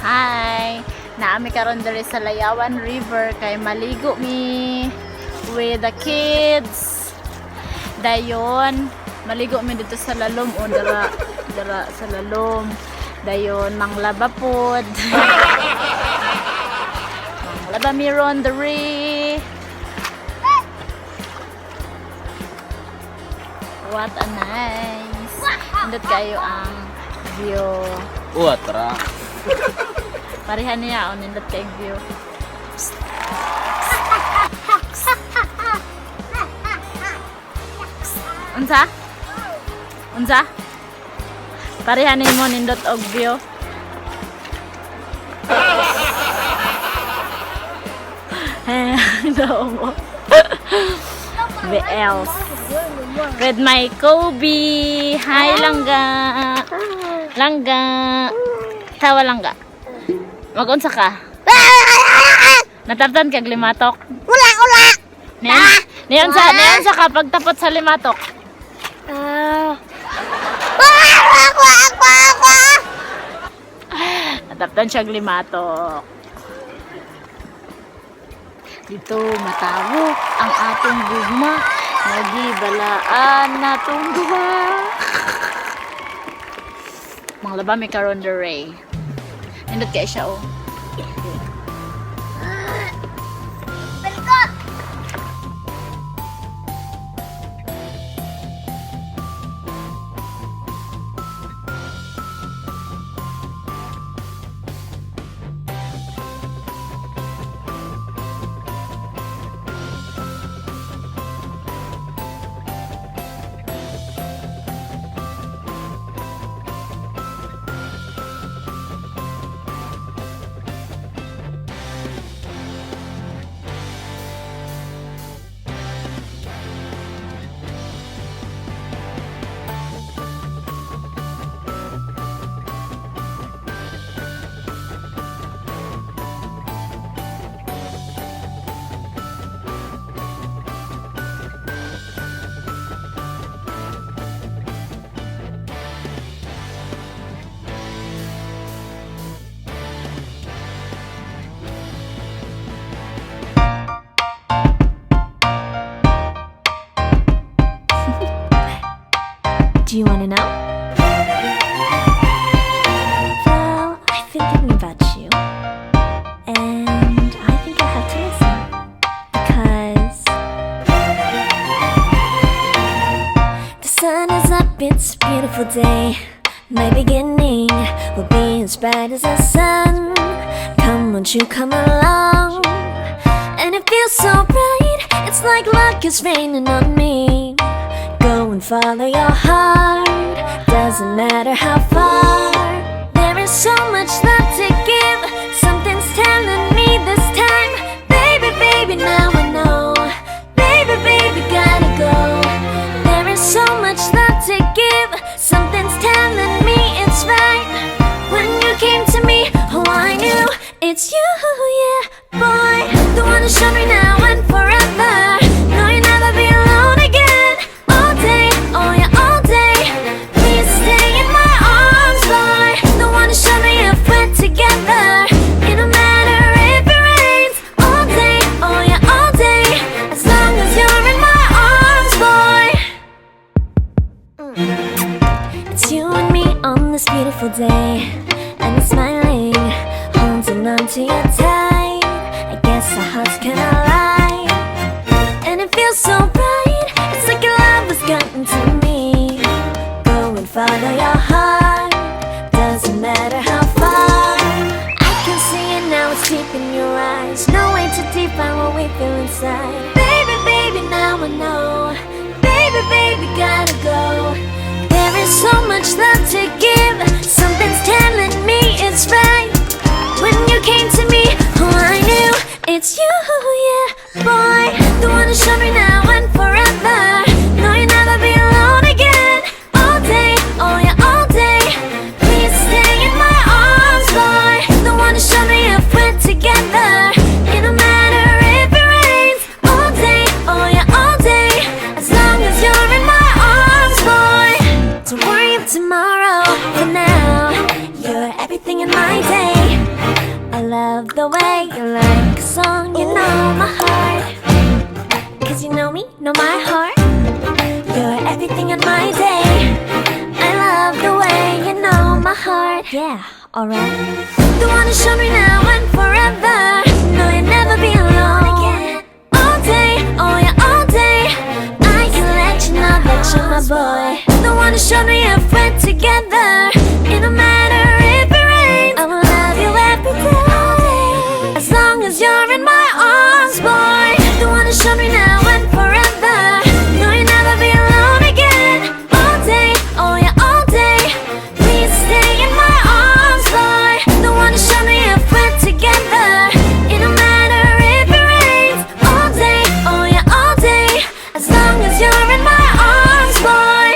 Hi! Naami karon diri sa Layawan River kay maligo mi with the kids. Dayon, maligo mi dito sa lalom o dara sa lalom. Dayon manglaba pod. Manglaba mi ron diri. What a nice. Indot kayo ang view. Tra. Parihan niya, nindot kayong view. Unsa? Unsa? Parihan niyo mo nindot og view. No. BLs. With my Kobe. Hi, Langga. Langga. Tawa Langga. Mag-unsa ka? Natabtan kag limatok? Ula! Niyon sa ka pagtapot sa limatok? Natabtan siya limatok. Dito matawo ang atong gugma. Nagibalaan natong duha. Manglaba mi karon dere. Nindot kay siya oh. Do you want to know? Well, I've been thinking about you, and I think I have to listen because the sun is up, it's a beautiful day. My beginning will be as bright as the sun. Come, won't you come along? And it feels so bright, it's like luck is raining on me. Go and follow your heart, doesn't matter how far. There is so much love to give, something's telling me this time. Baby, baby, now I know. Baby, baby, gotta go. There is so much love to give, something's telling me it's right. When you came to me, oh I knew it's you, yeah, boy. The one who showed me now and forever. No, you'll never be alone again. Oh yeah, all day. Please stay in my arms, boy. The one who showed me if we're together. It don't matter if it rains. All day, oh yeah, all day. As long as you're in my arms, boy. It's you and me on this beautiful day, and it's smiling, holding on to you tight. I guess our hearts can align, and it feels so bright. It's like your love has gotten to me. Go and follow your heart, doesn't matter how far. I can see it now, it's deep in your eyes. No way to define what we feel inside. Baby, baby, now I know. Baby, baby, gotta go. There is so much love to give, something's telling me it's right. When you came to me, oh I knew it's you, yeah, boy. The one who showed me now and forever. No, you'll never be alone again. All day, oh yeah, all day. Please stay in my arms, boy. The one who showed me if we're together. It don't matter if it rains. All day, oh yeah, all day. As long as you're in my arms, boy. Don't worry about tomorrow. For now, you're everything in my day. love the way you like a song. You know my heart, 'cause you know me, know my heart. You're everything in my day. I love the way you know my heart. Yeah, alright. The one who showed me now and forever. No, you'll never be alone again. All day, oh yeah, all day. I can let you know that you're my boy. The one who showed me if we're together. It don't matter if it rains, I will love you every day. As long as you're in my arms, boy. The one who showed me now and forever. No, you'll never be alone again. All day, oh yeah, all day. Please stay in my arms, boy. The one who showed me if we're together. It don't matter if it rains. All day, oh yeah, all day. As long as you're in my arms, boy.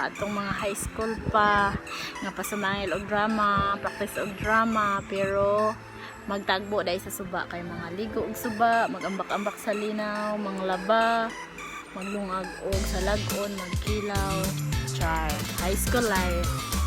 sa atong mga high school pa nga pasumangil og drama, practice og drama, pero magtagbo dahil sa suba kay mga ligo og suba, magambak-ambak sa linaw, manglaba, maglungag og sa lagon, magkilaw, char, high school life.